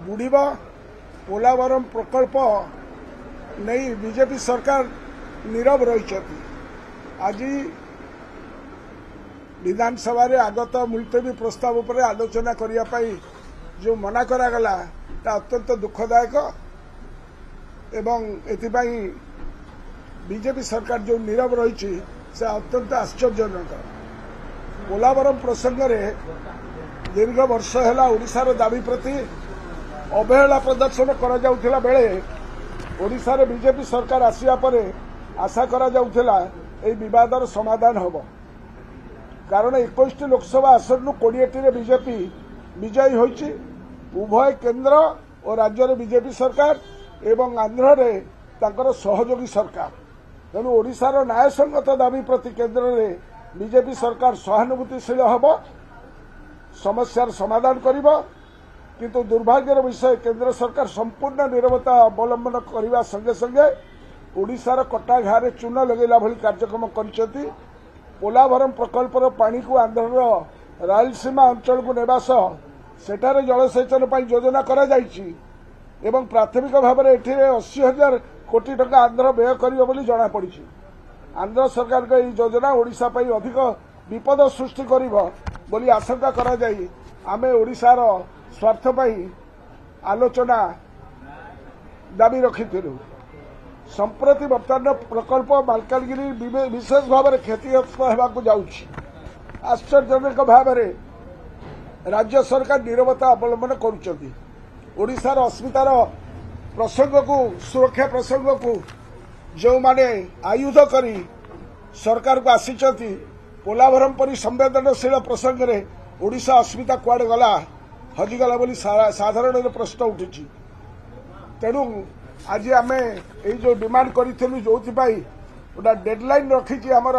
बुढ़ीब पोलावरम प्रकल्प नहीं बीजेपी सरकार नीरव रही। आज विधानसभा रे आगत मुलतवी प्रस्ताव पर आलोचना करने जो मना करागला अत्यंत दुखदायक एवं एथिपाई बीजेपी सरकार जो नीरव रही से अत्यंत आश्चर्यजनक। पोलावरम प्रसंग में दीर्घ वर्ष है ओडिशार दाबी प्रति अवहेला प्रदर्शन करा जाउथिला बेले ओडिशार बीजेपी सरकार आसिया परे आशा करा जाउथिला एई विवादर समाधान होबो। कारण 21 लोकसभा आसन 20 रे बीजेपी विजयी होईची। उभय केंद्र और राज्य रे बीजेपी सरकार एवं आंध्र रे तांकर सहयोगी सरकार। तेणु ओडिशार न्यायसंगत दाबी प्रति केंद्र रे बीजेपी सरकार सहानुभूतिशील होबो, समस्यार समाधान करिबो। किंतु दुर्भाग्यर विषय केंद्र सरकार संपूर्ण नीरवता अवलंबन करने संगे संगे ओडिशार कटा घारे चून लगेला भली कार्यक्रम करिसेंती। पोलावरम प्रकल्पर पानी को आंध्र रायलसीमा अंचल को नेबा सह सेठारे जलसेचन पर योजना करा जायछि एवं प्राथमिक भाव में एठी 80,000 कोटी टका आंध्र व्यय करियो बोली जणा पड़िछि। आंध्र सरकार का योजना ओडिशा पई अधिक विपद सृष्टि करिवो बोली आशंका करा जाई आमे ओडिशार स्वार्थ पाई आलोचना दाबी रखिथिलु। संप्रति वर्तमान प्रकल्प मालकानगिरी विशेष भाव में क्षतिग्रस्त होगाकू जाउछि। आश्चर्यजनक भाव में राज्य सरकार नीरवता अवलंबन करुचंती। ओडिशार अस्मितार प्रसंग को सुरक्षा प्रसंग को जो माने आयुध करी सरकार को आसीचंती पोलावरम परी संवेदनशील प्रसंग में ओडिशा अस्मिता कुआडे गला हजिगला बोली साधारण प्रश्न उठी। तेणु आज आम जो डिमांड करूँ जो गोटे डेडलाइन रखी आमर